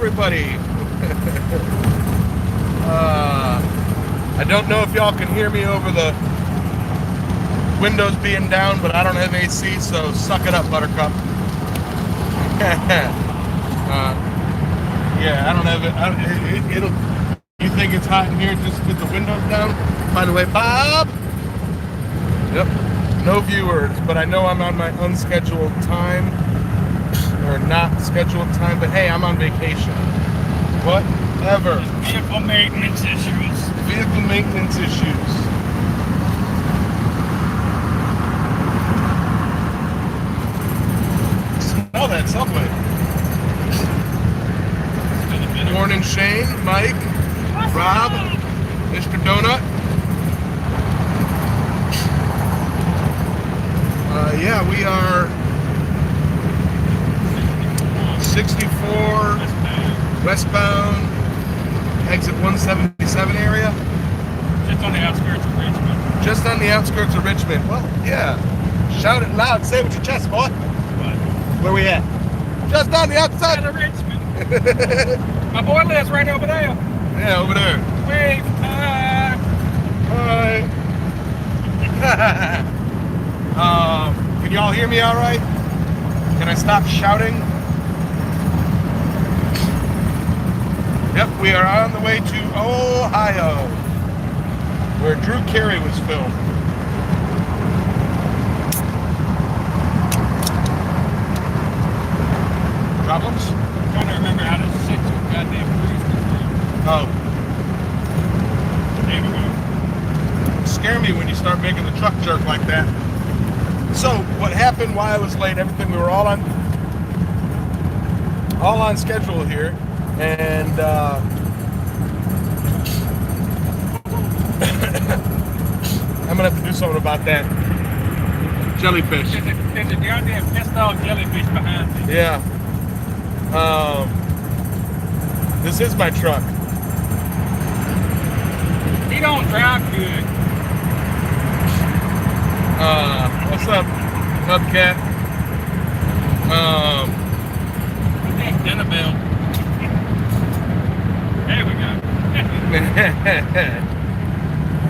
everybody. I don't know if y'all can hear me over the windows being down, but I don't have AC, so suck it up, Buttercup. Yeah, I don't have it. You think it's hot in here just with the windows down? By the way, Bob. Yep. No viewers, but I know I'm on my unscheduled time, or not scheduled time, but hey, I'm on vacation. Whatever. Vehicle maintenance issues. Vehicle maintenance issues. Smell that Subway. Morning, Shane, Mike, Rob, Mr. Donut. Yeah, we are 64 westbound, exit 177 area. Just on the outskirts of Richmond. Just on the outskirts of Richmond. Well, yeah. Shout it loud. Say it with your chest, boy. What? Where we at? Just on the outside of Richmond. My boy lives right over there. Yeah, over there. Wave. Hi. Can y'all hear me all right? Can I stop shouting? Yep, we are on the way to Ohio, where Drew Carey was filmed. Problems? I'm trying to remember how to sit to a goddamn cruise control. Oh. There we go. Scare me when you start making the truck jerk like that. So, what happened while I was late, everything, we were all on schedule here, and I'm gonna have to do something about that jellyfish. There's a goddamn pissed off jellyfish behind me. Yeah. This is my truck. He don't drive good. What's up, Hubcat? Annabelle. There we go.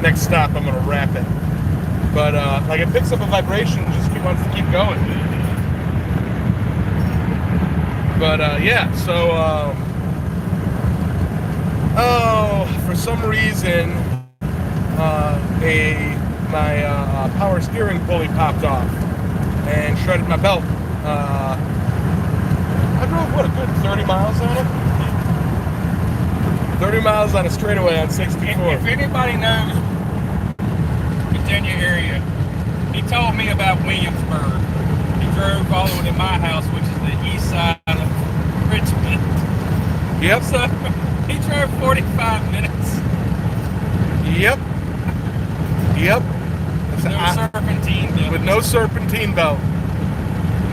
Next stop, I'm gonna wrap it. But like it picks up a vibration, just wants to keep going. But yeah, so for some reason, my power steering pulley popped off and shredded my belt. I drove, what, a good 30 miles on it? 30 miles on a straightaway on 64. If anybody knows Virginia area, he told me about Williamsburg. He drove all the way to my house, which is the east side of Richmond. Yep. So he drove 45 minutes. Yep. Yep. No serpentine belt. With no serpentine belt.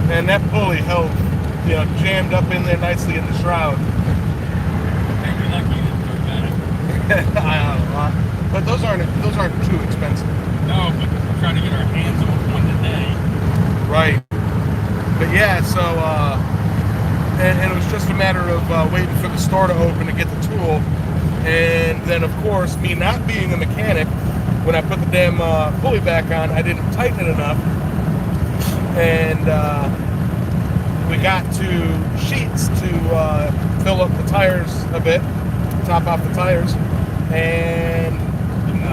And that pulley held, you know, jammed up in there nicely in the shroud. Maybe lucky you didn't throw that. But those aren't too expensive. No, but we're trying to get our hands on one today. Right. But yeah, so and it was just a matter of waiting for the store to open to get the tool. And then of course, me not being a mechanic, when I put the damn pulley back on, I didn't tighten it enough. And we got to Sheets to fill up the tires a bit, top off the tires, and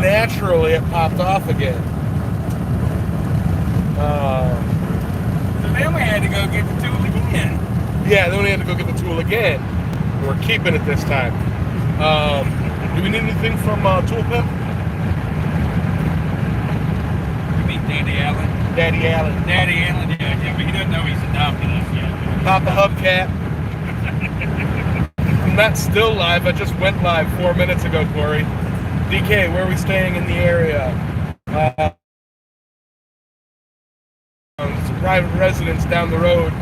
naturally it popped off again. So then we had to go get the tool again. Yeah, then we had to go get the tool again. We're keeping it this time. Do we need anything from Tool Pimp? Daddy Allen. Daddy Allen. Daddy Allen, yeah, but he doesn't know he's adopted us yet. Papa Hubcat. I'm not still live. I just went live 4 minutes ago, Corey. DK, where are we staying in the area? It's a private residence down the road,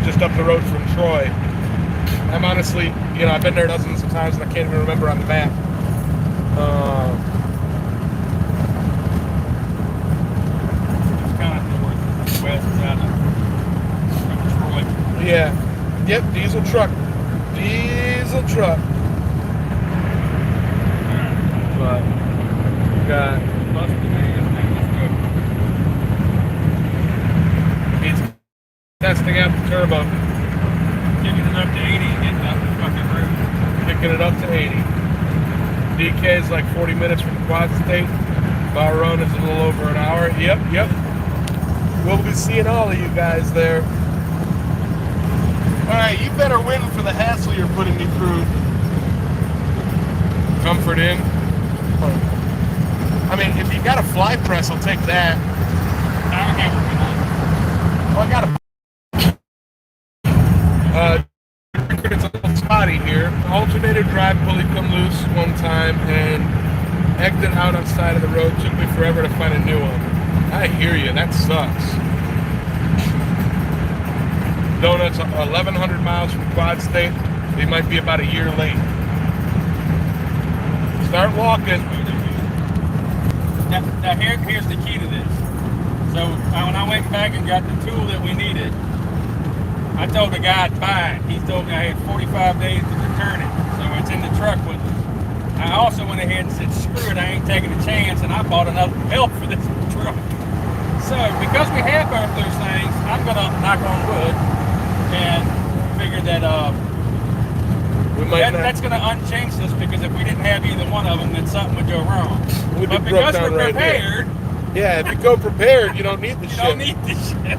just up the road from Troy. I'm honestly, you know, I've been there dozens of times and I can't even remember on the map. It's kind of northwest out of Troy. Yeah. Yep, diesel truck. Diesel truck. But we got he's testing out the turbo. Kicking it up to 80 and getting up the fucking roof. Kicking it up to 80. DK is like 40 minutes from Quad State. Bahrain is a little over an hour. Yep. We'll be seeing all of you guys there. Alright, you better win for the hassle you're putting me through. Comfort in. I mean, if you got a fly press, I'll take that. Well, I got a it's a little spotty here. Alternator drive pulley come loose one time and egged it out on the side of the road. Took me forever to find a new one. I hear you, that sucks. Donuts 1,100 miles from Quad State. They might be about a year late. Start walking. Now here's the key to this. So when I went back and got the tool that we needed, I told the guy to buy it. He told me I had 45 days to return it. So it's in the truck with us. I also went ahead and said, screw it, I ain't taking a chance, and I bought another belt for this truck. So because we have both those things, I'm going to knock on wood and figure that that's going to unchange us, because if we didn't have either one of them, then something would go wrong. But because we're prepared... Yeah, if you go prepared, you don't need the shit. You don't need the shit.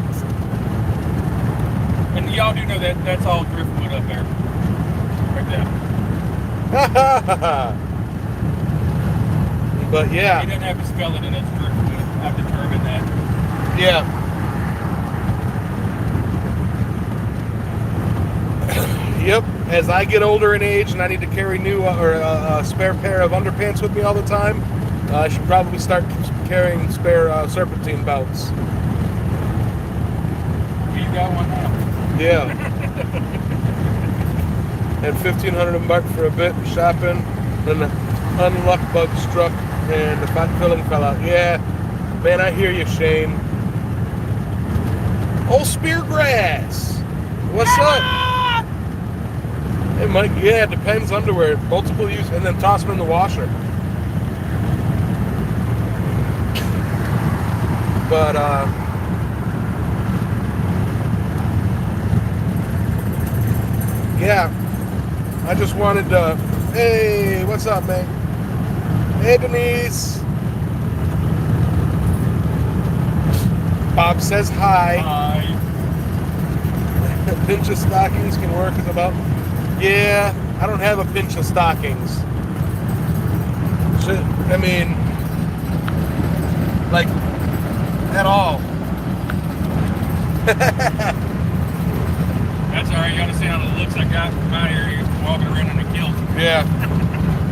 And y'all do know that that's all driftwood up there. Right there. But yeah. He didn't have a skeleton, it's driftwood. I've determined that. Yeah. Yep. As I get older in age and I need to carry new or a spare pair of underpants with me all the time, I should probably start carrying spare serpentine belts. You got one now. Yeah. Had $1,500 for a bit shopping, then the unluck bug struck and the fat filling fell out. Yeah, man, I hear you, Shane. Old Speargrass, what's up? It might, yeah, it depends. Underwear, multiple use, and then toss them in the washer. But yeah, I just wanted to, hey, what's up, man? Hey, Denise. Bob says hi. Hi. Pinch of stockings can work as about, yeah, I don't have a pinch of stockings. Shit, I mean, like, at all. That's alright, you understand how the looks I got from my area walking around in a kilt. Yeah.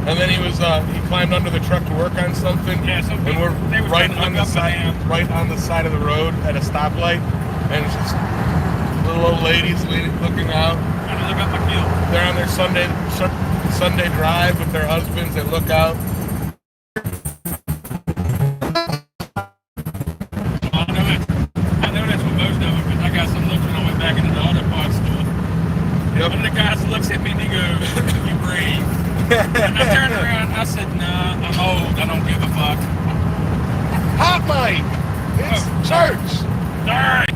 And then he was he climbed under the truck to work on something. Yeah, and we're right on the side of the road at a stoplight, and it's just little old ladies looking out. Trying to look up my kilt. They're on their Sunday drive with their husbands. They look out. I know that's what most of them, because I got some looks when I went back into the auto parts store. Yep. One of the guys looks at me and he goes, "You brave." And I turned around, I said, "Nah, I'm old, I don't give a fuck." Hot mic! It's church! Alright!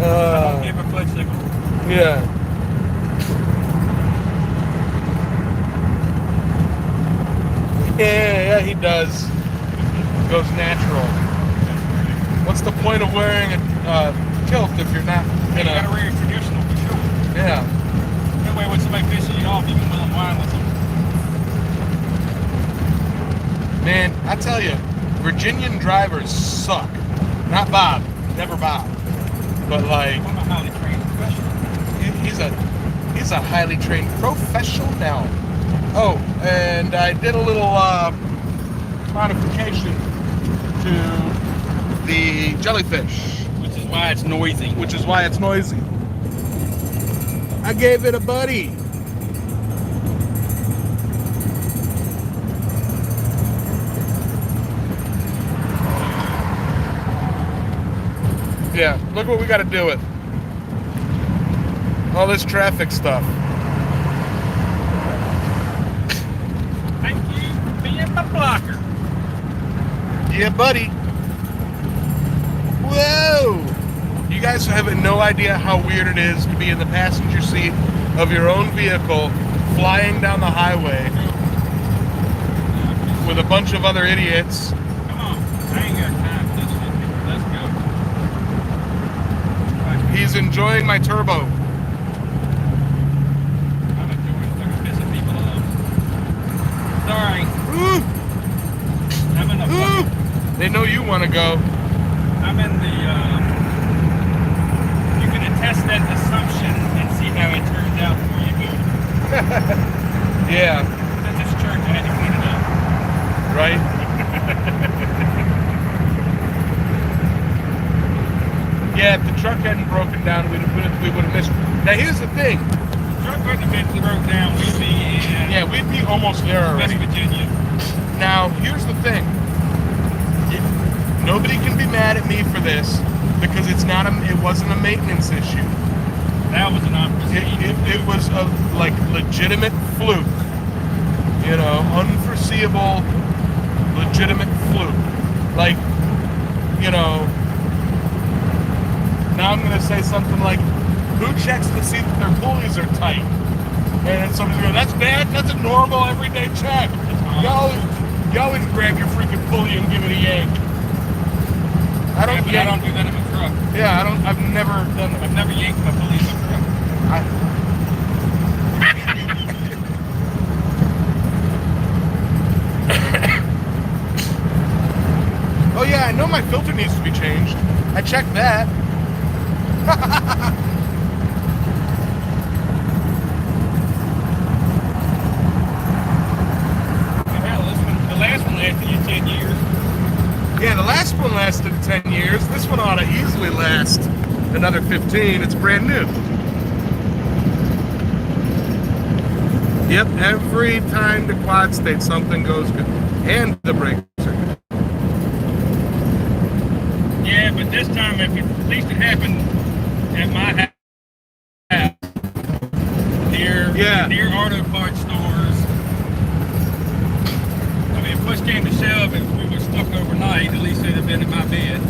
I don't give a fudgesicle. Yeah. Yeah, he does. Goes natural. What's the point of wearing a kilt if you're not You gotta wear your traditional for sure. Yeah. That way when somebody pisses you off, you can will and wine with them. Man, I tell you, Virginian drivers suck. Not Bob. Never Bob. But like, I'm a highly trained professional. he's a highly trained professional. Oh, and I did a little modification to the jellyfish. Which is why it's noisy. I gave it a buddy. Yeah, look what we got to do with. All this traffic stuff. Thank you for being my blocker. Yeah, buddy. Whoa! You guys have no idea how weird it is to be in the passenger seat of your own vehicle flying down the highway with a bunch of other idiots. Come on. I ain't got time for this shit. Let's go. He's enjoying my turbo. I'm enjoying fucking pissing people off. Sorry. Ooh! I'm in the Ooh! fucking... They know you want to go. I'm in the, you can attest that assumption and see how it turns out for you. Yeah, At this church, I had to clean it up. right? Yeah, if the truck hadn't broken down, we would have missed. Now, here's the thing. Truck wouldn't have been broke down, we'd be in Yeah, we'd be almost there West already. Virginia. Now, here's the thing. Nobody can be mad at me for this because it wasn't a maintenance issue. That was an unforeseen. It was a legitimate fluke. You know, unforeseeable, legitimate fluke. Like, you know, now I'm gonna say something like, who checks to see that their pulleys are tight? And then somebody's going, that's bad, that's a normal everyday check. You always grab your freaking pulley and give it a yank. I don't I don't do that in my truck. Yeah, I've never done that. I've never yanked my pulley in my truck. Oh yeah, I know my filter needs to be changed. I checked that. Hell, the last one lasted you 10 years. Yeah, the last one lasted 10 years. This one ought to easily last another 15. It's brand new. Yep, every time to quad state something goes good. And the brakes are good. Yeah, but this time, at least it happened at my house. Near auto parts stores. I mean, if push came to shove and we were stuck overnight, at least they'd have been in my bed.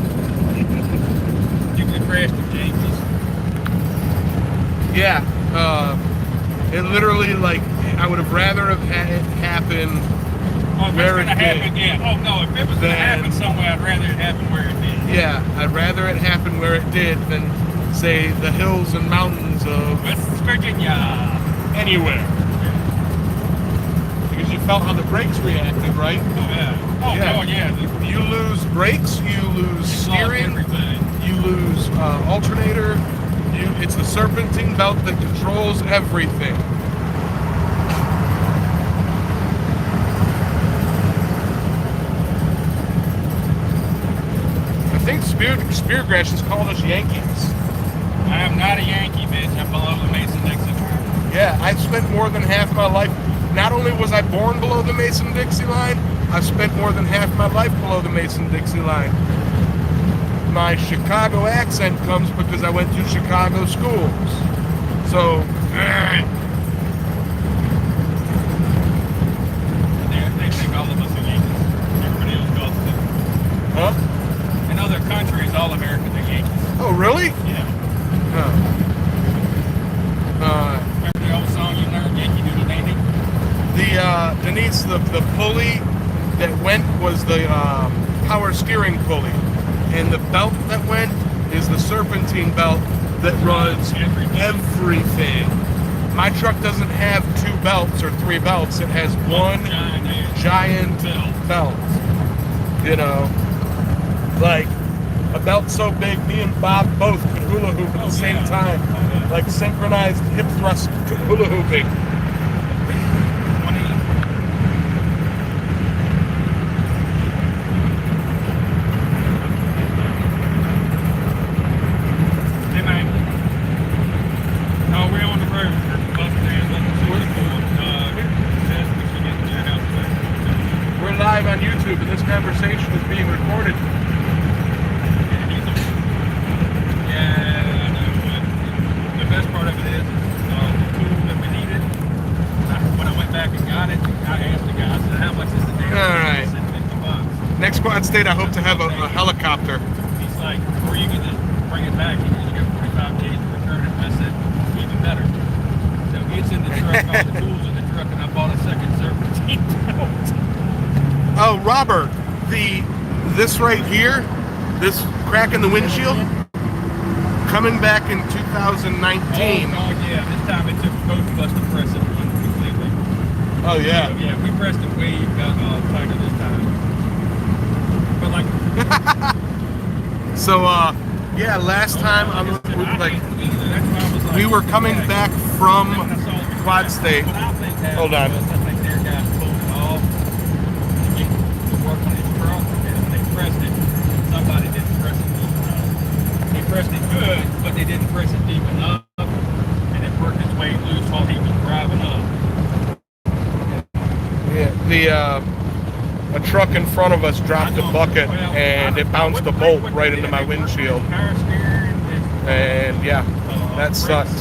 You could have crashed with James's. Yeah, it literally, I would have rather have had it happen where it did. Yeah. Oh no, if it was going to happen somewhere, I'd rather it happen where it did. Yeah, I'd rather it happen where it did than, say, the hills and mountains of West Virginia. Anywhere. Because you felt how the brakes reacted, right? Oh yeah. Oh Yeah. yeah. You lose brakes, you lose steering, you lose alternator. It's the serpentine belt that controls everything. I think Speargrass has called us Yankees. I am not a Yankee, bitch. I'm below the Mason-Dixon. Yeah, I've spent more than half my life. Not only was I born below the Mason-Dixie line, I've spent more than half my life below the Mason-Dixie line. My Chicago accent comes because I went to Chicago schools. So, They think all of us are Yankees. Everybody else calls them. huh? In other countries, all Americans are Yankees. Oh, really? Yeah. Oh. Remember the old song you learned, Yankee Doodle Dandy? Denise, the pulley that went was the power steering pulley. And the belt that went is the serpentine belt that runs everything. My truck doesn't have 2 belts or 3 belts. It has one giant belt. You know, like a belt so big, me and Bob both could hula hoop at the same time. Like synchronized hip thrust hula hooping. Live on YouTube, and this conversation is being recorded. Yeah, I know, but the best part of it is I hope to have a helicopter. He's like, or you can just bring it back and you get 45 days to return it. I said, even better. So it's in the truck, all the tools in the truck, and I bought a second serpentine belt. Oh, Robert, this right here, this crack in the windshield, coming back in 2019. Oh, yeah, this time it took both of us to press it completely. Oh, yeah. So, yeah, we pressed it way tighter this time. But like... So, yeah, last time we were coming back from Quad State. Hold on. Somebody didn't press it deep enough. They pressed it good, but they didn't press it deep enough, and it worked its way loose while he was driving up. Yeah, a truck in front of us dropped a bucket, and it bounced a bolt right into my windshield. And yeah, that sucks.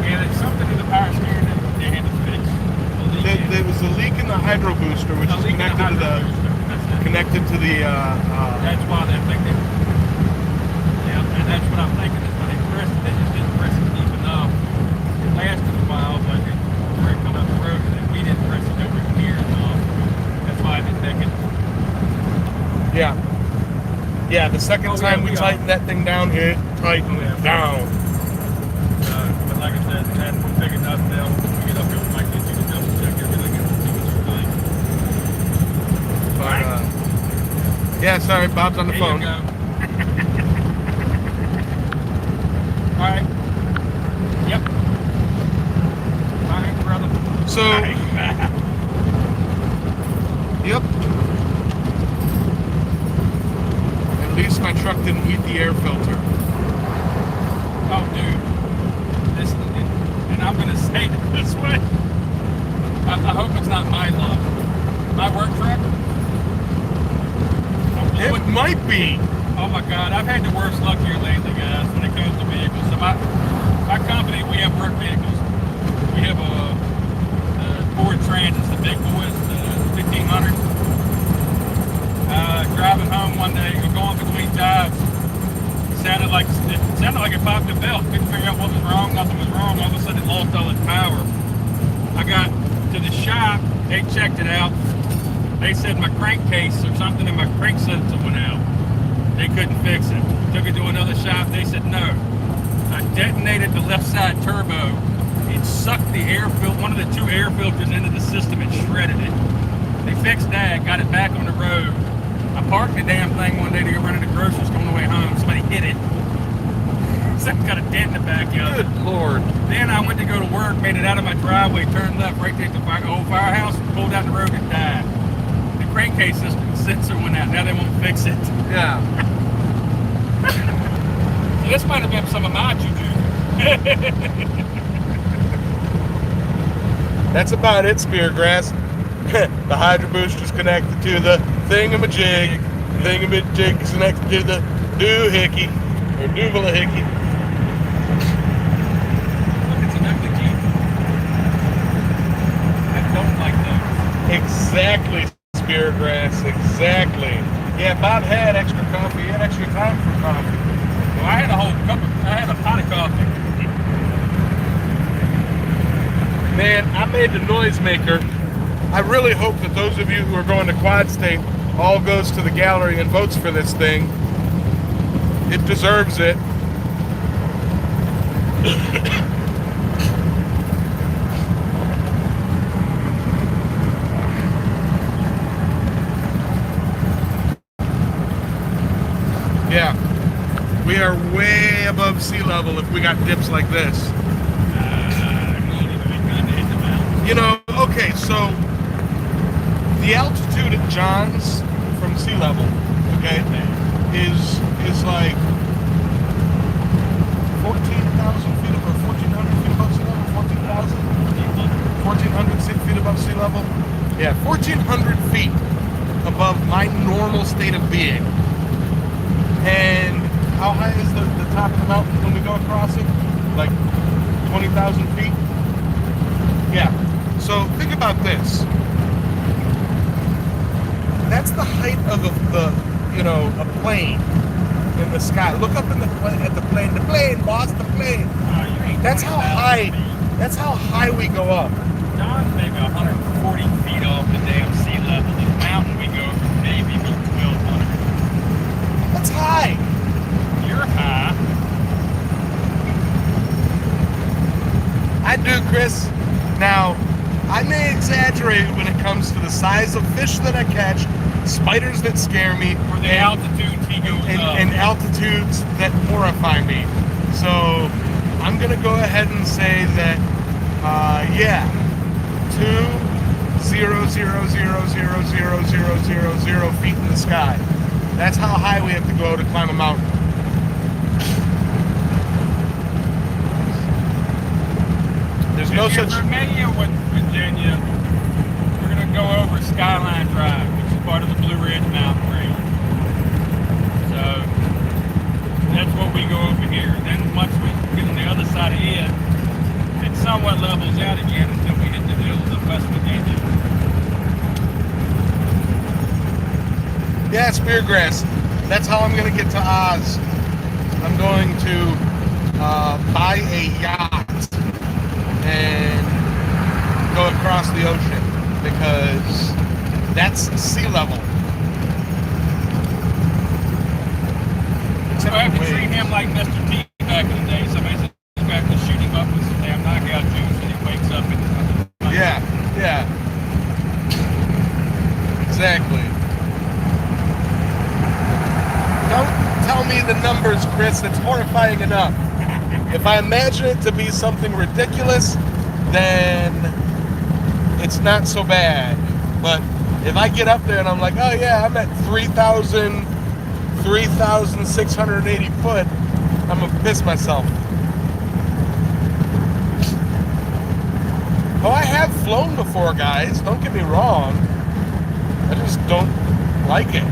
And it's something in the power steering that they had to fix. There was a leak in the hydro booster, which is connected to the That's why they're thinking. Yeah, and that's what I'm thinking is when they pressed it, they just didn't press it deep enough. It lasted a while, but before it come up the road, and then we didn't press it over here enough. That's why I didn't think it. Yeah. Yeah, the second time we tightened that thing down, it tightened it down. But like I said, that big enough now, when we get up here, we might get you to double check everything and see what you're doing. But, yeah, sorry, Bob's on the phone. There you go. All right. Yep. All right, brother. So, yep. At least my truck didn't eat the air filter. Oh, dude. And I'm going to say it this way. I hope it's not my luck. My work truck. It might be. Oh my God, I've had the worst luck here lately, guys, when it comes to vehicles. So my company, we have work vehicles. We have a Ford Transits, the big boys, the 1500. Driving home one day, going between jobs. It sounded like it popped a belt. Couldn't figure out what was wrong. Nothing was wrong. All of a sudden, it lost all its power. I got to the shop. They checked it out. They said my crankcase or something in my crank sensor went out. They couldn't fix it. Took it to another shop. They said no. I detonated the left side turbo. It sucked the air filter, one of the two air filters into the system and shredded it. They fixed that, got it back on the road. I parked the damn thing one day to go running the groceries going the way home. Somebody hit it. Something got a dent in the backyard. Good Lord. Then I went to go to work, made it out of my driveway, turned left right there at the old firehouse, pulled down the road and died. The crankcase system sensor went out. Now they won't fix it. Yeah. This might have been some of my juju. That's about it, Speargrass. The hydro booster's connected to the thingamajig. The thingamajig is connected to the doohickey, or dooblehickey. Look, it's an ugly Jeep. I don't like those. Exactly, Speargrass, exactly. Yeah, Bob had extra coffee. He had extra time for coffee. Well, I had a whole cup I had a pot of coffee. Man, I made the noisemaker. I really hope that those of you who are going to Quad State all goes to the gallery and votes for this thing. It deserves it. Yeah, we are way above sea level if we got dips like this. You know, okay, so the altitude at John's from sea level, okay, is like 14,000 feet or 1,400 feet above sea level, 14,000? 1,400 feet above sea level? Yeah, 1,400 feet above my normal state of being. And how high is the top of the mountain when we go across it? Like 20,000 feet? Yeah. So think about this. That's the height of a plane in the sky. Look up at the plane, boss, the plane. That's how high. That's how high we go up. John's maybe 140 feet off the damn sea level. The mountain we go from maybe 1,200. That's high. You're high. I do, Chris. Now, I may exaggerate when it comes to the size of fish that I catch, spiders that scare me, For the altitudes he goes up. and altitudes that horrify me. So I'm gonna go ahead and say that, 2,000,000,000 feet in the sky. That's how high we have to go to climb a mountain. There's no If you're such. familiar with Virginia, we're going to go over Skyline Drive, which is part of the Blue Ridge Mountain Range. So that's what we go over here. Then once we get on the other side of it, it somewhat levels out again until we hit the hills of West Virginia. Yeah, speargrass. That's how I'm going to get to Oz. I'm going to buy a yacht and go across the ocean because that's sea level. So I have to treat him like Mr. T back in the day. Somebody said you have to shoot him up with some damn knockout juice and he wakes up and Yeah. Exactly. Don't tell me the numbers, Chris. It's horrifying enough. If I imagine it to be something ridiculous, then it's not so bad. But if I get up there and I'm like, oh yeah, I'm at 3,680 foot, I'm gonna piss myself. Oh, I have flown before, guys. Don't get me wrong. I just don't like it.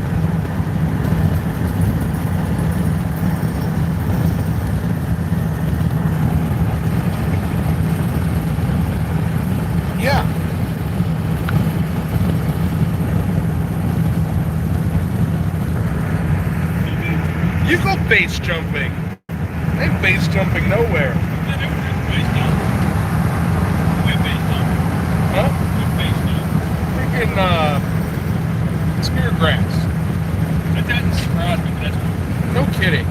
Yeah. You go base jumping. I ain't base jumping nowhere. Huh? Freaking speargrass. That doesn't surprise me. That's No kidding.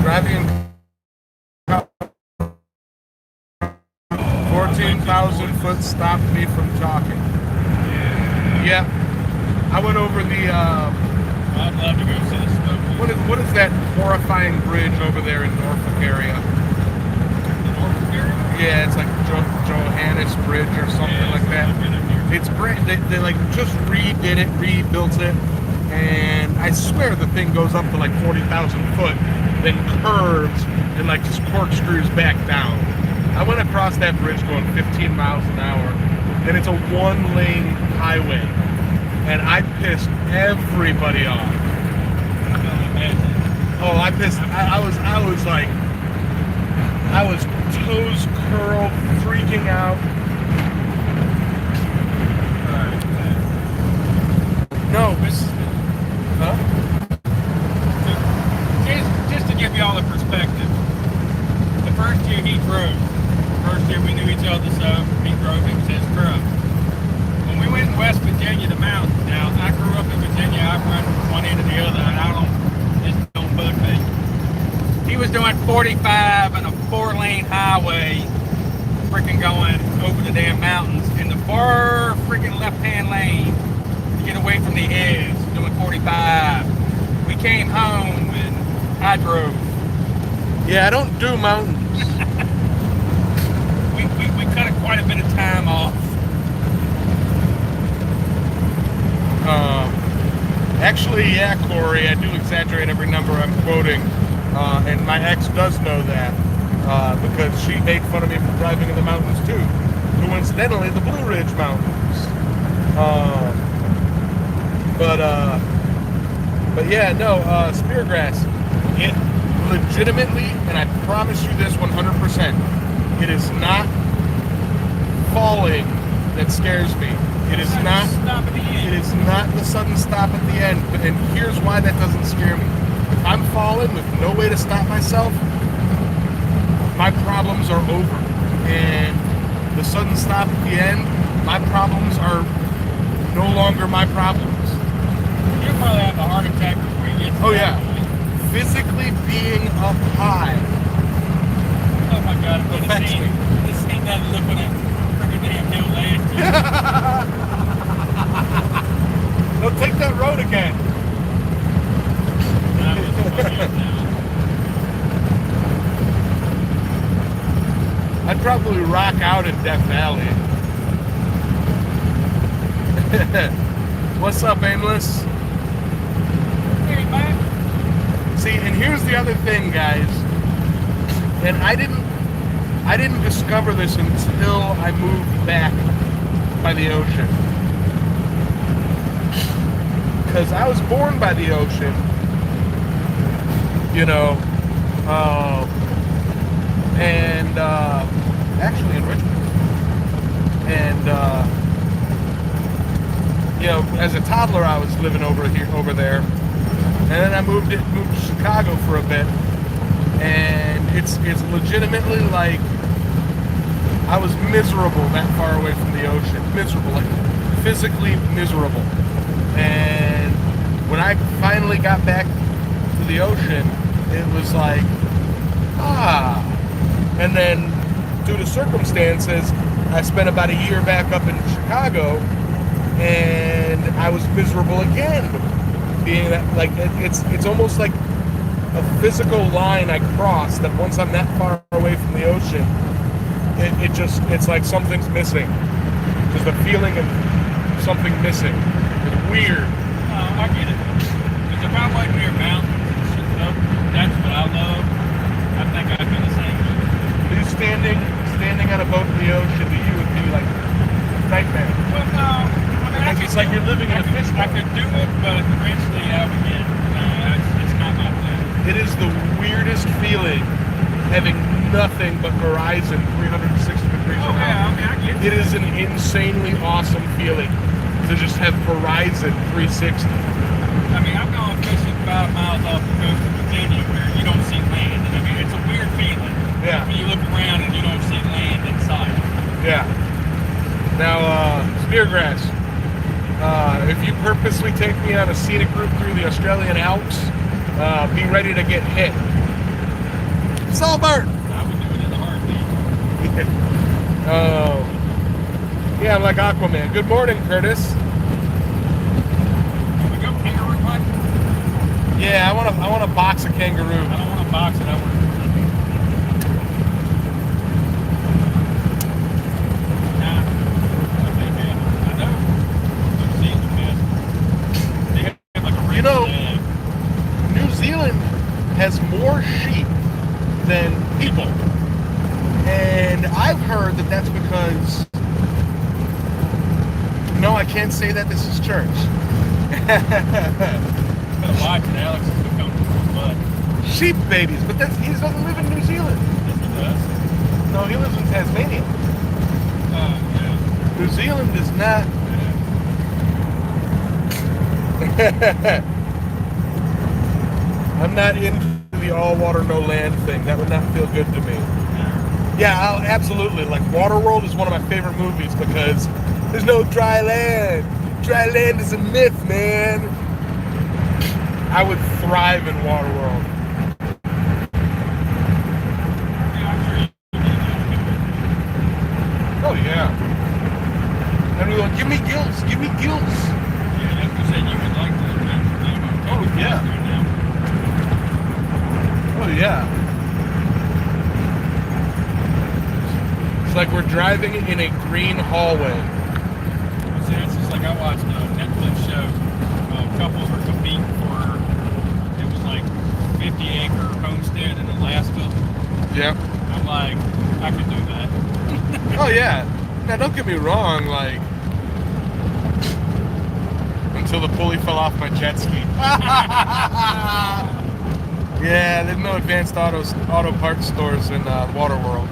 Driving 14,000 foot stopped me from talking. Yeah. I went over the I'd love to go see the smoke. what is that horrifying bridge over there in Norfolk area? The Norfolk area? Yeah, it's like Johannes Bridge or something like that. It's great. They like just redid it, rebuilt it, and I swear the thing goes up to like 40,000 foot, then curves and like just corkscrews back down. I went across that bridge going 15 miles an hour, and it's a one-lane highway, and I pissed everybody off. Oh, I pissed. I was like, I was toes curled, freaking out. No, huh? Just to give you all a perspective, the first year he drove, first year we knew each other, so he drove, it was his truck. When we went in West Virginia, the mountains, now I grew up in Virginia, I've run from one end to the other, and this don't bug me. He was doing 45 on a 4-lane highway, freaking going over the damn mountains in the far freaking left-hand lane to get away from the edge, doing 45. We came home and I drove. Yeah, I don't do mountains. we cut quite a bit of time off. Actually, yeah, Corey, I do exaggerate every number I'm quoting, and my ex does know that because she made fun of me for driving in the mountains too. Coincidentally, the Blue Ridge Mountains. But yeah, no, speargrass. It legitimately, and I promise you this 100%, it is not falling that scares me. It is not. Stop at the end. It is not the sudden stop at the end. And here's why that doesn't scare me. If I'm falling with no way to stop myself, my problems are over. And the sudden stop at the end, my problems are no longer my problems. You'll probably have a heart attack before you get to Oh that yeah. point. Physically being up high Oh my God, I'm gonna affects see me. this thing that look when that freaking damn hill last year. No, take that road again. That was funny as hell. I'd probably rock out in Death Valley. What's up, Aimless? Hey, man. See, and here's the other thing, guys. And I didn't discover this until I moved back by the ocean. Because I was born by the ocean, you know, and actually in Richmond. And you know, as a toddler, I was living over there, and then I moved to Chicago for a bit, and it's legitimately like I was miserable that far away from the ocean, miserable, like physically miserable. And when I finally got back to the ocean, it was like, and then due to circumstances, I spent about a year back up in Chicago, and I was miserable again. Being that, like, it's almost like a physical line I cross that once I'm that far away from the ocean, it's like something's missing. There's a feeling of something missing. It's weird. I get it. Because if I wasn't near mountains and shit, that's what I love. I think I'd be the same. You standing on a boat in the ocean, to you would be like nightmare. Well, no. I mean, Because it's like you're living in a fish I could do it, but eventually I would get, it's not my thing. It is the weirdest feeling having nothing but horizon 360 degrees Oh, around. yeah, I mean, I get It is an insanely awesome feeling to just have horizon 360. I mean, I've gone fishing 5 miles off the coast of Virginia where you don't see land. And I mean, it's a weird feeling. Yeah. When you look around and you don't see land in sight. Yeah. Now, Speargrass, if you purposely take me on a scenic route through the Australian Alps, be ready to get hit. Saltburn! I would do it in a heartbeat. Oh. Yeah, I'm like Aquaman. Good morning, Curtis. Can we go kangaroo hunt? Yeah, I want to box a kangaroo. I don't want to box it. I want to. You know, New Zealand has more sheep than people. And I've heard that that's because... No, I can't say that, this is church. Watch it, Alex is becoming full blood. Sheep babies, but he doesn't live in New Zealand. Yes, he does. No, he lives in Tasmania. Yeah. New Zealand is not... I'm not into the all water, no land thing. That would not feel good to me. Yeah, absolutely. Like, Waterworld is one of my favorite movies because there's no dry land. Dry land is a myth, man. I would thrive in Waterworld. Oh, yeah. And we go, give me gills, give me gills. Yeah, like you said, you would like to. Oh, yeah. Oh, yeah. It's like we're driving in a green hallway. See, it's just like I watched a Netflix show. Couples were competing for, it was like 50-acre homestead in Alaska. Yep. I'm like, I could do that. Oh, yeah. Now, don't get me wrong, like, until the pulley fell off my jet ski. Yeah, there's no advanced auto parts stores in Waterworld.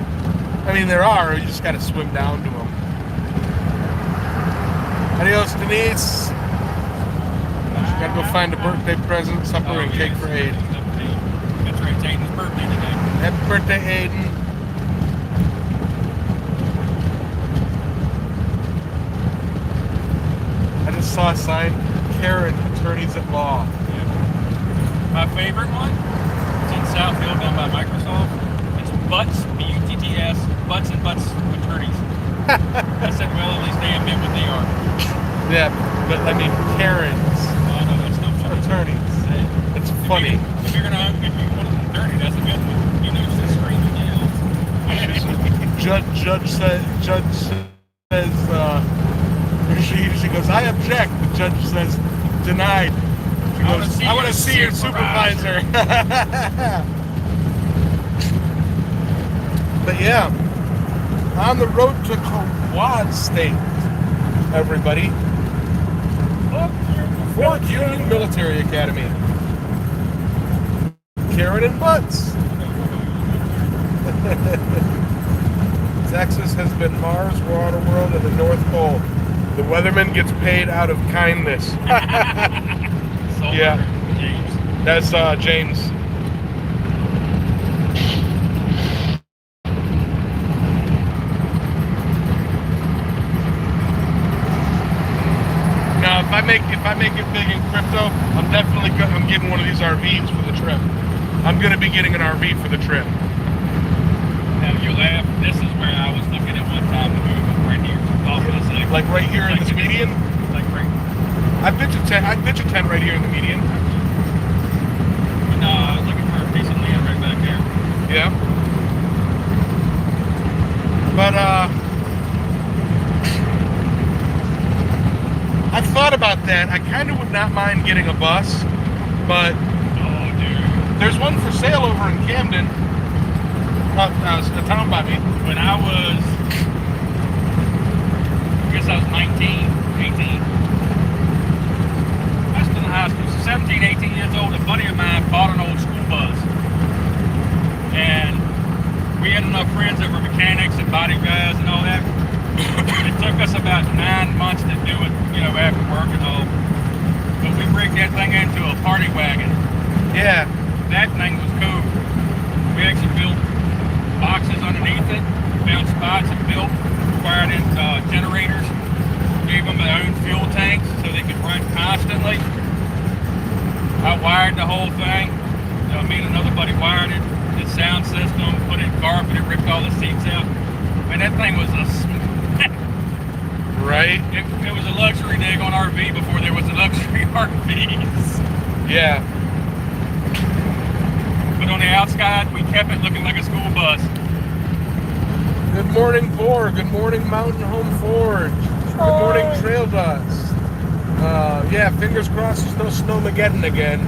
I mean, there are, you just got to swim down to them. Adios, Denise. Gotta go find a birthday present, supper, and cake for Aiden. That's right, it's Aiden's birthday today. Happy birthday, Aiden. I just saw a sign, Karen, attorneys at law. Yeah. My favorite one, it's in South Hill down by Microsoft. It's Butts, B-U-T-T-S, Butts and Butts Attorneys. I said, well, at least they admit what they are. Yeah, but I mean, Karens. Oh, no, that's no funny. Attorneys. It's funny. If you want an attorney, that's a good one. You know, it's just screaming down. Judge says, she goes, I object. The judge says, denied. She goes, I want to see your supervisor. But yeah, on the road to QUADSTAte, everybody. Fort Union Military Academy. Karen and Butts. Texas has been Mars, Waterworld, and the North Pole. The weatherman gets paid out of kindness. Yeah, James. that's James. Now, if I make it big in crypto, I'm getting one of these RVs for the trip. I'm gonna be getting an RV for the trip. Now you laugh. This is where I was looking at one time to move right here. Like right here in this median. Like right. I pitch a tent right here in the median. No, I was looking for a piece of land right back there. Yeah. But I've thought about that. I kind of would not mind getting a bus, but Oh, dude. there's one for sale over in Camden. A town by me. When I was, I guess I was 19, 18. I was still in high school, so 17, 18 years old. A buddy of mine bought an old school bus. And we had enough friends that were mechanics and body guys and all that. It took us about 9 months to do it, you know, after work and all. But we rigged that thing into a party wagon. Yeah. That thing was cool. We actually built boxes underneath it, found spots and built, wired in generators, gave them their own fuel tanks so they could run constantly. I wired the whole thing. Me and another buddy wired it, the sound system, put in carpet, it ripped all the seats out. Man, that thing was a Right? it was a luxury dig on RV before there was a luxury RVs. Yeah. But on the outside, we kept it looking like a school bus. Good morning, Boar. Good morning, Mountain Home Forge. Good morning, Trail Dust. Yeah, fingers crossed there's no Snowmageddon again.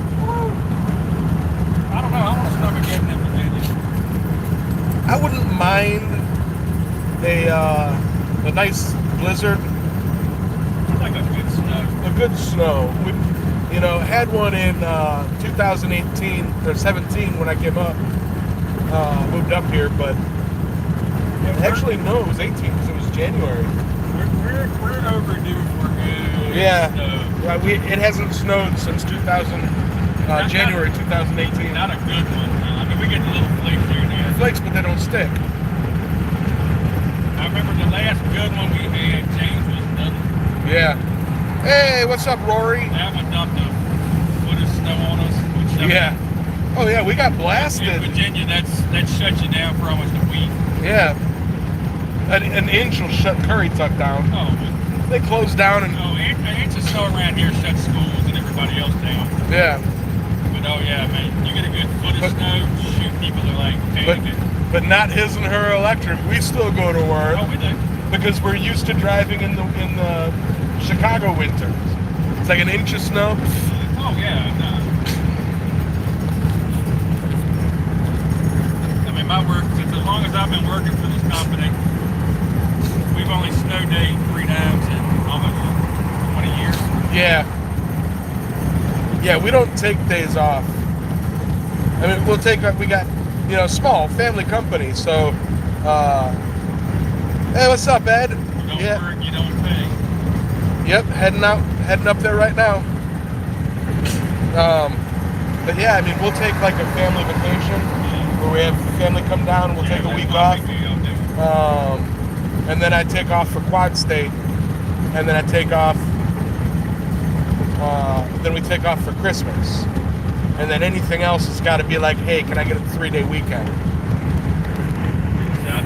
I don't know. I want to start again in Virginia. I wouldn't mind a nice blizzard. Like a good snow. A good snow. We, had one in 2018 or 17 when I came up, moved up here, but actually no, it was 18 because it was January. We're overdue for good snow. Yeah, it hasn't snowed since January 2018. Not a good one. I mean, we get a little flakes here and there. Flakes, but they don't stick. I remember the last good one we had, James was done. Yeah. Hey, what's up, Rory? That one dumped a foot of snow on us. Yeah. Oh yeah, we got blasted. In Virginia, that shuts you down for almost a week. Yeah. An inch will shut Caratoke down. Oh, but They closed down and an inch of snow around here shuts schools and everybody else down. yeah. But oh yeah, man, you get a good foot of snow, shoot, people are like panicking. But not his and her electric. We still go to work Oh, we do. because we're used to driving in the Chicago winters. It's like an inch of snow. Oh yeah, no. I mean, my work, since as long as I've been working for this company, we've only snow day 3 times in almost 20 years. Yeah. Yeah, we don't take days off. I mean, we got, small family company, so, hey, what's up, Ed? You don't Yeah. work, you don't pay. Yep, heading up there right now. But yeah, I mean, we'll take like a family vacation where we have family come down and we'll take a week off. And then I take off for QUADSTATE, and then I take off. Then we take off for Christmas, and then anything else has got to be like, hey, can I get a 3-day weekend? Yeah,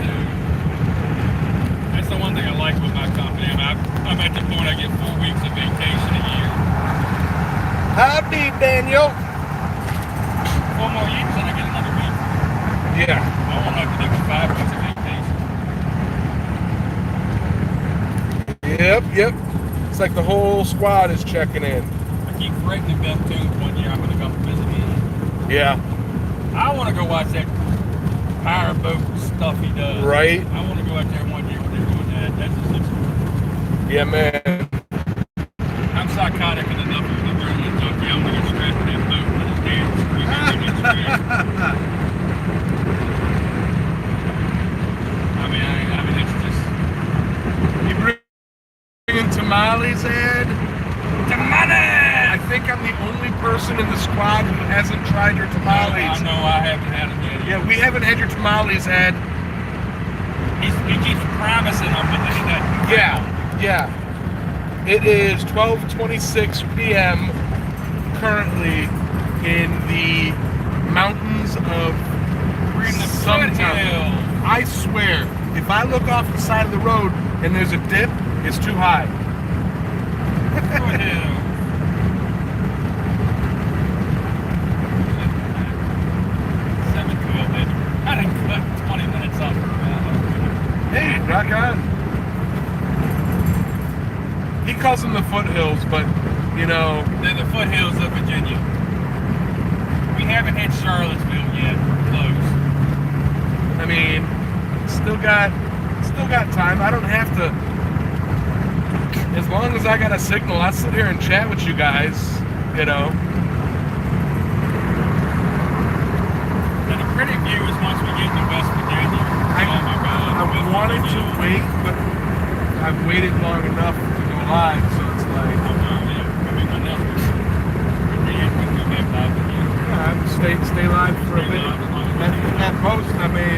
that's the one thing I like with my company. I'm at the point I get 4 weeks of vacation a year. Howdy, Daniel. 4 more years and I get another week. Yeah. I won't have to do 5 weeks of vacation. Yep. It's like the whole squad is checking in. I keep threatening them too. One year I'm going to come visit him. Yeah. I want to go watch that powerboat stuff he does. Right. I want to go out there one year when they're doing that. That just looks cool. Yeah, man. I'm psychotic and enough of the adrenaline junkie. I'm going to get strapped to that boat with his damn screaming. I mean, it's just. You bringing tamales, Ed? Tamales! I think I'm the only person in the squad who hasn't tried your tamales. I know I haven't had them yet. Yeah, we haven't had your tamales, Ed. He keeps promising them, but then he doesn't. Yeah. It is 12:26 p.m. currently in the mountains of Summertown. I swear, if I look off the side of the road and there's a dip, it's too high. Foothill. 7:12, baby. I didn't cut 20 minutes off. Hey, rock on. He calls them the foothills, but, you know... They're the foothills of Virginia. We haven't hit Charlottesville yet. We're close. I mean, still got time. I don't have to... As long as I got a signal, I'll sit here and chat with you guys, you know. And the pretty view is once we get to West Virginia. Oh my God. I wanted to wait, but I've waited long enough to go live, so it's like... Stay live for a bit. In that post, I may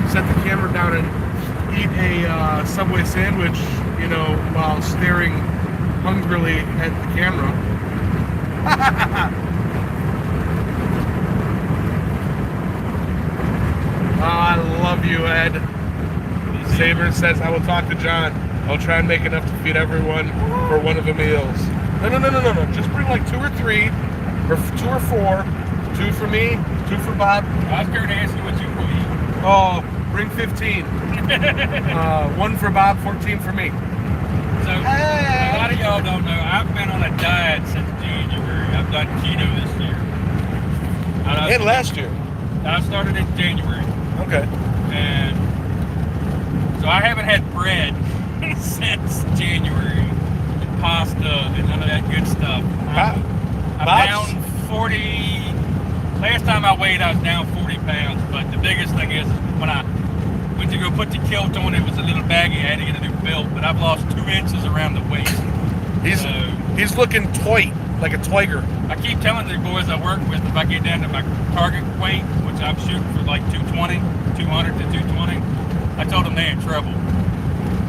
set the camera down and eat a Subway sandwich, you know, while staring hungrily at the camera. Oh, I love you, Ed. Saber says, I will talk to John. I'll try and make enough to feed everyone for one of the meals. No. Just bring like 2 or 3, or 2 or 4. 2 for me, 2 for Bob. I was scared to ask you what you will eat. Oh, bring 15. 1 for Bob, 14 for me. So, a lot of y'all don't know, I've been on a diet since January. I've done keto this year. And last year. I started in January. Okay. And so I haven't had bread since January. And pasta and none of that good stuff. I'm down 40. Last time I weighed, I was down 40 pounds. But the biggest thing is when I went to go put the kilt on, it was a little baggy. I had to get a new belt. But I've lost 2 inches around the waist. He's looking toy, like a tiger. I keep telling the boys I work with, if I get down to my target weight, which I'm shooting for like 220, 200 to 220, I told them they're in trouble.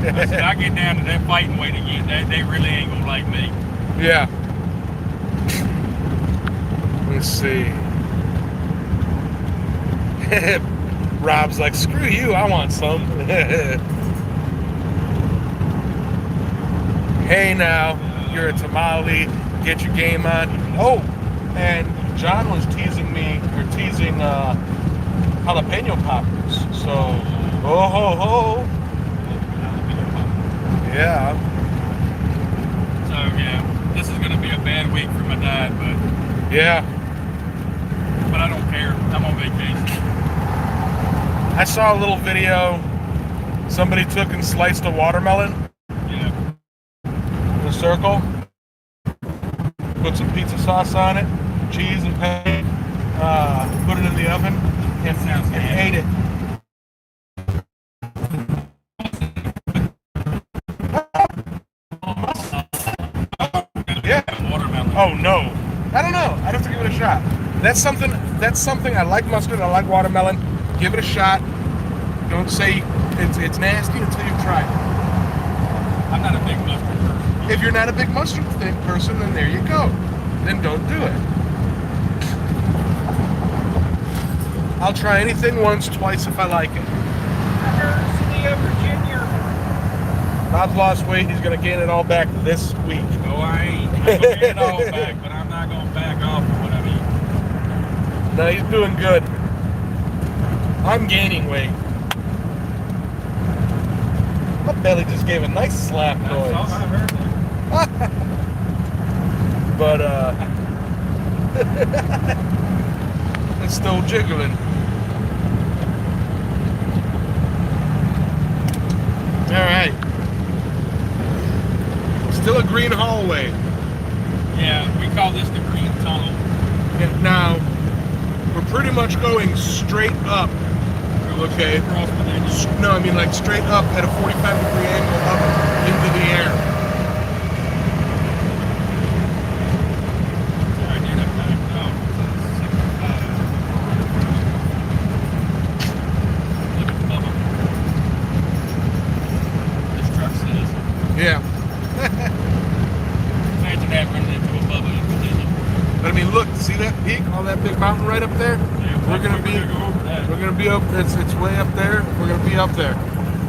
I said, I get down to that fighting weight again, they really ain't gonna like me. Yeah. Let's see. Rob's like, screw you, I want some. Hey now, you're a tamale, get your game on. Oh, and John was teasing jalapeno poppers. So, oh ho ho. Yeah. So yeah, this is gonna be a bad week for my diet, but yeah. But I don't care. I'm on vacation. I saw a little video. Somebody took and sliced a watermelon. Yeah. The circle. Put some pizza sauce on it, cheese and pan. Put it in the oven and ate it. shot. That's something I like mustard, I like watermelon. Give it a shot. Don't say it's nasty until you've tried it. I'm not a big mustard person. If you're not a big mustard person, then there you go. Then don't do it. I'll try anything once, twice if I like it. University of Virginia. Bob's lost weight. He's going to gain it all back this week. No, I ain't. I'm going to get it all back, but I'm not going to back off of what I mean. No, he's doing good. I'm gaining weight. My belly just gave a nice slap noise. That's all I heard there. But, it's still jiggling. Alright. Still a green hallway. Yeah, we call this the green tunnel. And now, we're pretty much going straight up. Okay. Across Virginia. No, I mean like straight up at a 45-degree angle up into the air. I did a back down. Look at Bubba. This truck says. Yeah. Imagine that running into a Bubba in Virginia. But I mean, look, see that peak? All that big mountain right up there? Yeah, We're gonna be up. It's way up there. We're gonna be up there.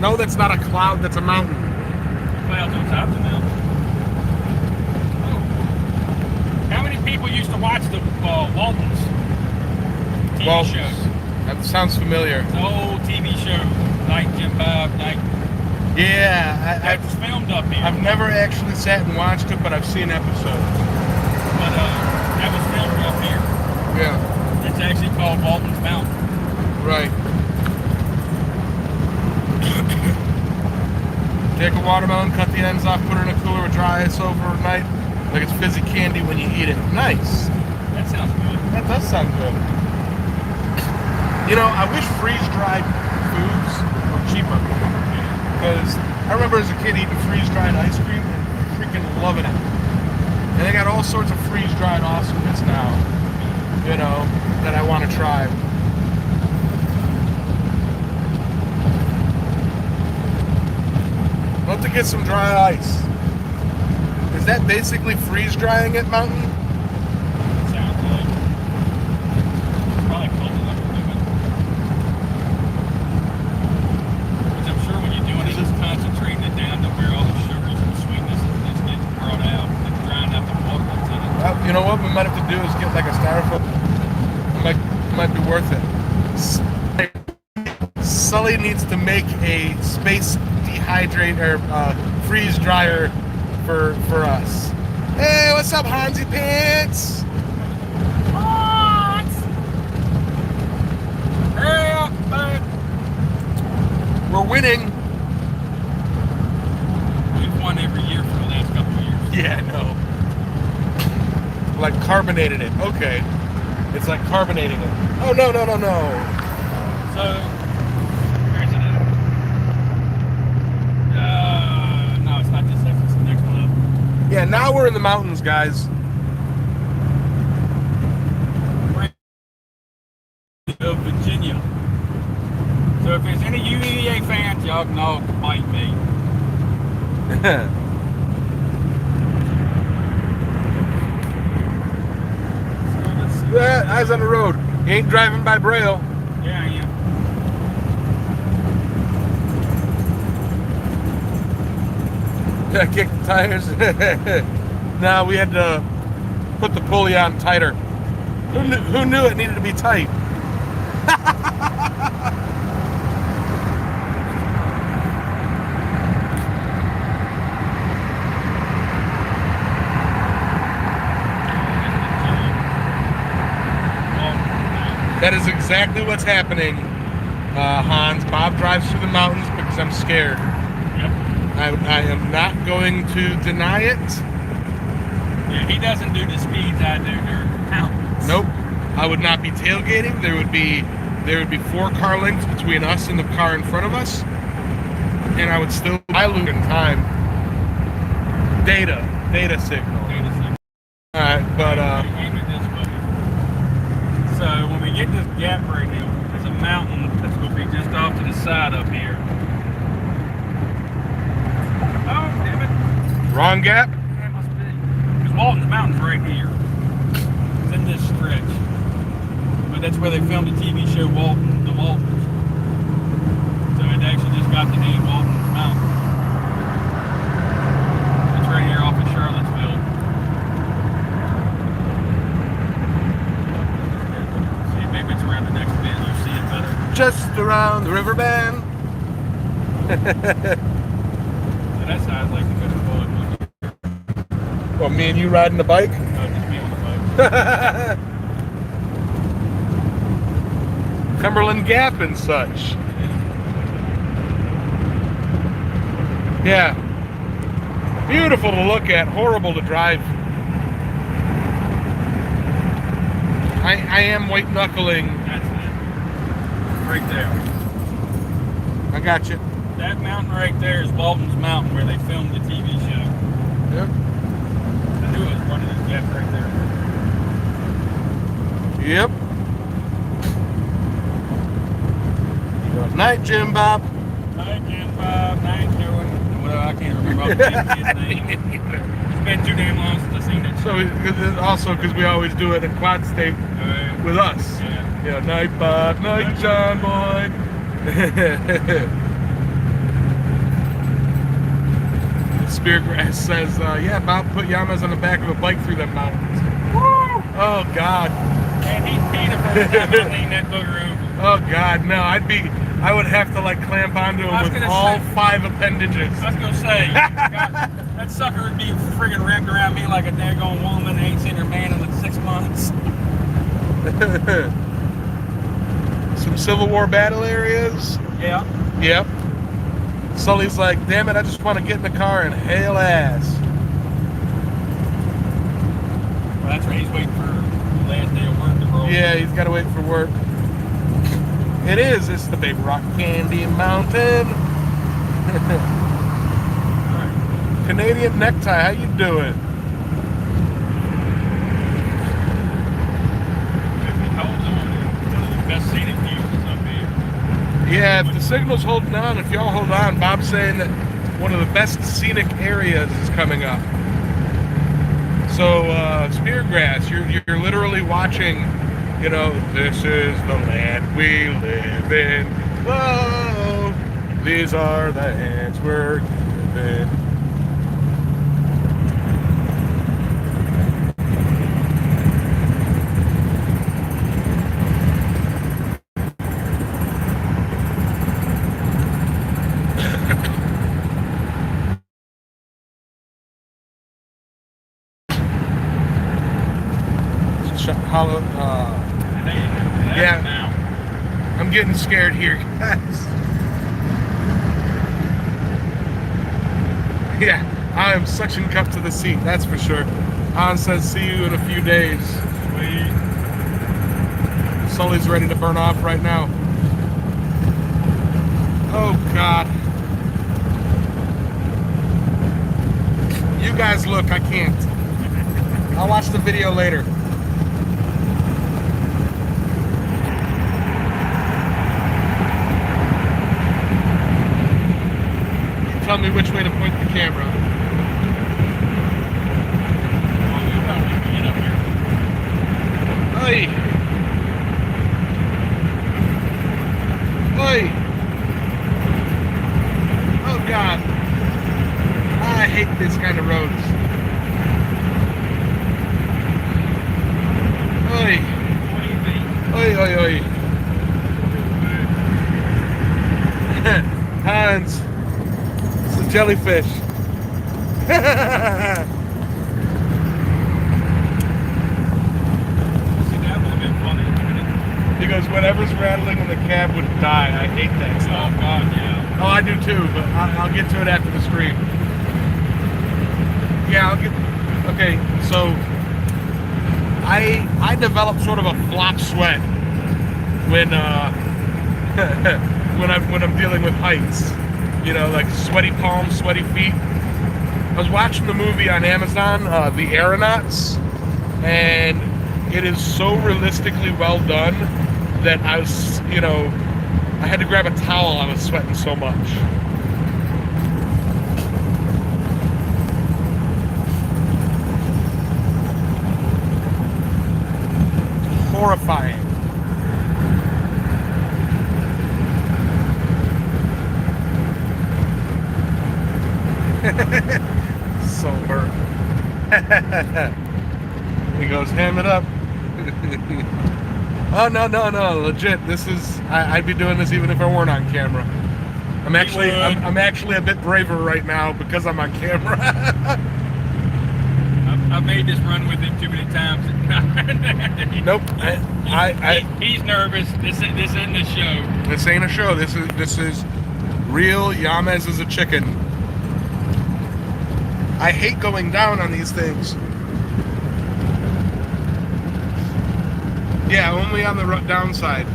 No, that's not a cloud. That's a mountain. Clouds on top of the mountain. Oh. How many people used to watch the Waltons TV shows? That sounds familiar. The old TV show, like Jim Bob, like Yeah, that was filmed up here. I've never actually sat and watched it, but I've seen episodes. But that was filmed up here. Yeah. It's actually called Walton's Mountain. Right. Take a watermelon, cut the ends off, put it in a cooler with dry ice overnight, like it's fizzy candy when you eat it. Nice. That sounds good. That does sound good. You know, I wish freeze-dried foods were cheaper. Because I remember as a kid eating freeze-dried ice cream and freaking loving it. And they got all sorts of freeze-dried awesomeness now, you know, that I want to try. Love to get some dry ice. Is that basically freeze-drying it, Mountain? Sounds like. Probably cold enough to do it. Which I'm sure when you're doing it, it's concentrating it down to where all the sugars and sweetnesses just get brought out and drying out the water that's in it. You know what we might have to do is get like a styrofoam. It might be worth it. Sully needs to make a space dehydrator, freeze dryer for us. Hey, what's up, Hansy Pants? What? Hurry up, man. We're winning. We've won every year for the last couple of years. Yeah, no. Like carbonated it. Okay. It's like carbonating it. Oh, no. So, where is it at? No, it's not this exit, it's the next one up. Yeah, now we're in the mountains, guys. Of Virginia. So if there's any UVA fans, y'all can all bite me. So let's see. Yeah, eyes on the road. You ain't driving by Braille. Yeah, I am. Kick the tires. Now we had to put the pulley on tighter. Who knew it needed to be tight? That is exactly what's happening, Hans. Bob drives through the mountains because I'm scared. Yep. I am not going to deny it. Yeah, he doesn't do the speeds I do. They're mountains. Nope. I would not be tailgating. There would be 4 car lengths between us and the car in front of us, and I would still dilute in time. Data signal. Wait a second. All right, but Aim it this way. So when we get this gap right here, there's a mountain that's going to be just off to the side up here. Oh, damn it. Wrong gap? That must be. Because Walton's Mountain's right here. It's in this stretch. But that's where they filmed the TV show Walton, the Waltons. So it actually just got the name Walton's Mountain. It's right here off of Charlottesville. See, maybe it's around the next bend. You see it better. Just around the river bend. So that sounds like the good bullet. Well, me and you riding the bike? No, just me on the bike. Cumberland Gap and such. Yeah. Beautiful to look at, horrible to drive. I am white knuckling. That's it. Right there. I got you. That mountain right there is Walton's Mountain where they filmed the TV show. Yep. I knew it was one of those gaps right there. Yep. Night, Jim Bob. Night, Jim Bob. Night, doing. Well, I can't remember all the kids' names. It's been too damn long since I've seen it. So also because we always do it at QUADSTATE with us. Yeah. Night Bob, night John boy. Speargrass says, yeah, Bob put Yamas on the back of a bike through them mountains. Woo! Oh God. And he'd be the first time I've seen that booger over. Oh God, no! I would have to like clamp onto him with all 5 appendages. I was gonna say, God, that sucker would be friggin' wrapped around me like a daggone woman that ain't seen her man in 6 months. Some Civil War battle areas. Yeah. Yep. Sully's like, damn it, I just want to get in the car and hail ass. Well, that's right. He's waiting for the last day of work to roll. Yeah, he's got to wait for work. It is. It's the Big Rock Candy Mountain. Right. Canadian necktie. How you doing? If it holds on, it's one of the best scenic views up here. Yeah, if the signal's holding on, if y'all hold on, Bob's saying that one of the best scenic areas is coming up. So, Speargrass, you're literally watching, you know, this is the land we live in. Whoa, these are the hands we're given. Hollow, yeah. Now. I'm getting scared here, guys. Yeah, I am suction cupped to the seat, that's for sure. Han says, see you in a few days. Sweet. Sully's ready to burn off right now. Oh, God. You guys look, I can't. I'll watch the video later. Tell me which way to point the camera. Oh, you're about to get up here. Oi! Oi! Oh God! I hate this kind of roads. Oi! What do you think? Oi! Oi! Oi! Hans. Jellyfish. See, that would have been funny. He goes, whatever's rattling in the cab would die. I hate that Oh, stuff. God, yeah. Oh, I do too, but I'll get to it after the stream. Yeah, I'll get... Okay, so... I develop sort of a flop sweat when when I'm dealing with heights. You know, like sweaty palms, sweaty feet. I was watching the movie on Amazon, The Aeronauts, and it is so realistically well done that I was, I had to grab a towel. I was sweating so much. Horrifying. So hurt. He goes, ham it up. Oh, no, legit. This is, I'd be doing this even if I weren't on camera. I'm actually a bit braver right now because I'm on camera. I've made this run with him too many times. Nope. He's nervous. This isn't a show. This ain't a show. This is real. Yamez is a chicken. I hate going down on these things. Yeah, only on the downside.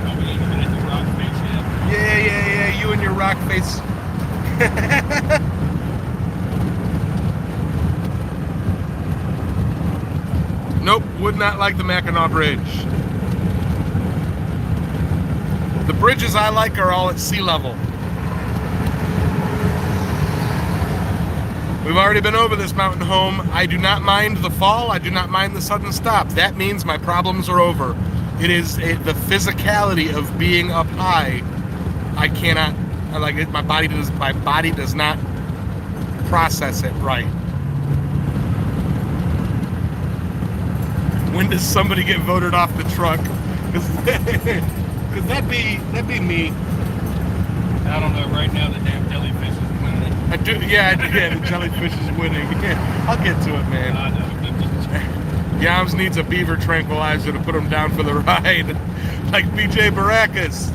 Oh, we ain't even at the rock face yet. Yeah, you and your rock face. Nope, would not like the Mackinac Bridge. The bridges I like are all at sea level. We've already been over this mountain home. I do not mind the fall. I do not mind the sudden stop. That means my problems are over. It is the physicality of being up high. I cannot, like it. My body does not process it right. When does somebody get voted off the truck? Because that'd be me. I don't know. Right now, the damn jellyfish is winning. The jellyfish is winning. I'll get to it, man. I know. Yams needs a beaver tranquilizer to put him down for the ride. Like BJ Baracus.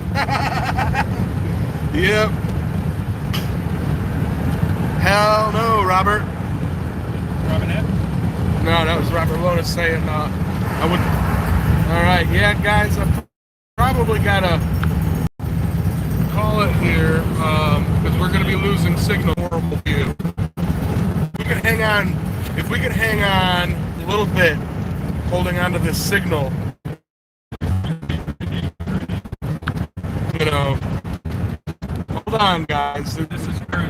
Yep. Hell no, Robert. Robinette? No, that was Robert Lona saying, I would. All right, yeah, guys, I probably gotta call it here because we're gonna be losing signal. Horrible view. If we could hang on a little bit, holding on to this signal, hold on, guys. This is cruise